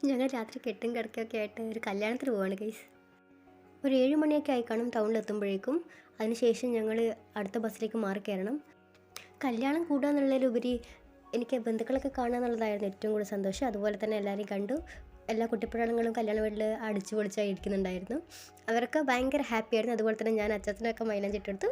ഞങ്ങൾ രാത്രി കെട്ടും കിടക്കുകയൊക്കെ ആയിട്ട് ഒരു കല്യാണത്തിന് പോവാണ് ഗൈസ്. ഒരു 7 മണിയൊക്കെ ആയി കാണും ടൗണിലെത്തുമ്പോഴേക്കും. അതിനുശേഷം ഞങ്ങൾ അടുത്ത ബസ്സിലേക്ക് മാറി കയറണം. കല്യാണം കൂടുക എന്നുള്ളതിലുപരി എനിക്ക് ബന്ധുക്കളൊക്കെ കാണുക എന്നുള്ളതായിരുന്നു ഏറ്റവും കൂടുതൽ സന്തോഷം. അതുപോലെ തന്നെ എല്ലാവരെയും കണ്ടു. എല്ലാ കുട്ടിപ്പുരാണങ്ങളും കല്യാണ വീട്ടിൽ അടിച്ചു പൊളിച്ചായി ഇരിക്കുന്നുണ്ടായിരുന്നു. അവരൊക്കെ ഭയങ്കര ഹാപ്പി ആയിരുന്നു. അതുപോലെ തന്നെ ഞാൻ അച്ഛനൊക്കെ മൈലാഞ്ചി ഇട്ടെടുത്തു.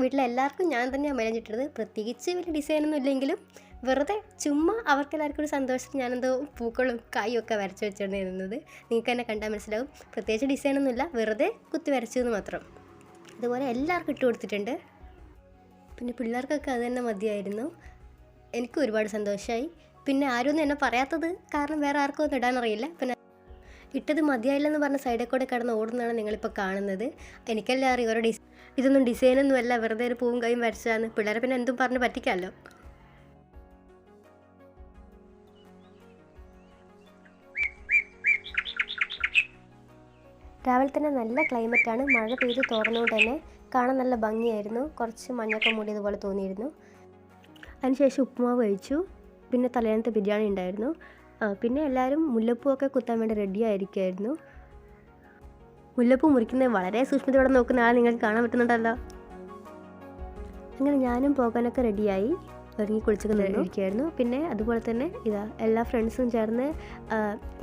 വീട്ടിലെല്ലാവർക്കും ഞാൻ തന്നെയാണ് മൈലാഞ്ചി ഇട്ടത്. പ്രത്യേകിച്ച് വലിയ ഡിസൈനൊന്നും ഇല്ലെങ്കിലും വെറുതെ ചുമ്മാ അവർക്കെല്ലാവർക്കും ഒരു സന്തോഷത്തിൽ ഞാനെന്തോ പൂക്കളും കായും ഒക്കെ വരച്ച് വെച്ചുകൊണ്ട് ഇരുന്നത്. നിങ്ങൾക്ക് തന്നെ കണ്ടാൽ മനസ്സിലാവും. പ്രത്യേകിച്ച് ഡിസൈനൊന്നുമില്ല, വെറുതെ കുത്തി വരച്ചു എന്ന് മാത്രം. അതുപോലെ എല്ലാവർക്കും ഇട്ട് കൊടുത്തിട്ടുണ്ട്. പിന്നെ പിള്ളേർക്കൊക്കെ അത് തന്നെ മതിയായിരുന്നു. എനിക്കും ഒരുപാട് സന്തോഷമായി. പിന്നെ ആരും എന്നെ പറയാത്തത് കാരണം വേറെ ആർക്കും ഒന്നും ഇടാനറിയില്ല. പിന്നെ ഇട്ടത് മതിയായില്ലെന്ന് പറഞ്ഞ സൈഡിൽ കൂടെ കിടന്ന് ഓടുന്നതാണ് നിങ്ങളിപ്പോൾ കാണുന്നത്. എനിക്കെല്ലാം അറിയാം ഓരോ ഇതൊന്നും ഡിസൈനൊന്നുമല്ല, വെറുതെ ഒരു പൂവും കൈയും വരച്ചതാണ്. പിള്ളേരെ പിന്നെ എന്തും പറഞ്ഞ് പറ്റിക്കാമല്ലോ. രാവിലെ തന്നെ നല്ല ക്ലൈമറ്റാണ്. മഴ പെയ്ത് തോർന്നുകൊണ്ട് തന്നെ കാണാൻ നല്ല ഭംഗിയായിരുന്നു. കുറച്ച് മഞ്ഞൊക്കെ മൂടിയതുപോലെ തോന്നിയിരുന്നു. അതിനുശേഷം ഉപ്പുമാവ് കഴിച്ചു. പിന്നെ തലേന്നത്തെ ബിരിയാണി ഉണ്ടായിരുന്നു. പിന്നെ എല്ലാവരും മുല്ലപ്പൂവൊക്കെ കുത്താൻ വേണ്ടി റെഡി ആയിരിക്കുമായിരുന്നു. മുല്ലപ്പൂ മുറിക്കുന്നത് വളരെ സൂക്ഷ്മതയോടെ നോക്കുന്ന ആളെ നിങ്ങൾക്ക് കാണാൻ പറ്റുന്നുണ്ടല്ലോ. അങ്ങനെ ഞാനും പോകാനൊക്കെ റെഡിയായി ഒരുങ്ങി കുളിച്ചൊക്കെ ഇരിക്കുകയായിരുന്നു. പിന്നെ അതുപോലെ തന്നെ എല്ലാ ഫ്രണ്ട്സും ചേർന്ന്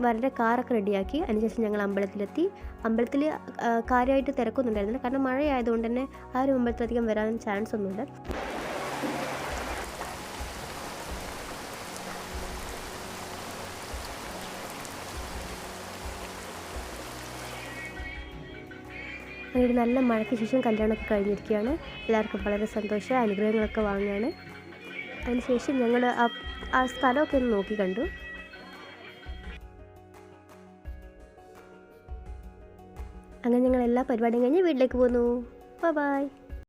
വരൻ്റെ കാറൊക്കെ റെഡിയാക്കി. അതിനുശേഷം ഞങ്ങൾ അമ്പലത്തിലെത്തി. അമ്പലത്തിൽ കാര്യമായിട്ട് തിരക്കൊന്നുണ്ടായിരുന്നില്ല, കാരണം മഴയായതുകൊണ്ട് തന്നെ ആ ഒരു അമ്പലത്തിലധികം വരാൻ ചാൻസ് ഒന്നുമില്ല. ഒരു നല്ല മഴയ്ക്ക് ശേഷം കല്യാണമൊക്കെ കഴിഞ്ഞിരിക്കുകയാണ്. എല്ലാവർക്കും വളരെ സന്തോഷം, അനുഗ്രഹങ്ങളൊക്കെ വാങ്ങുകയാണ്. അതിനുശേഷം ഞങ്ങൾ ആ സ്ഥലമൊക്കെ ഒന്ന് നോക്കി കണ്ടു. അങ്ങനെ ഞങ്ങൾ എല്ലാ പരിപാടിയും കഴിഞ്ഞ് വീട്ടിലേക്ക് പോന്നു. ബൈ.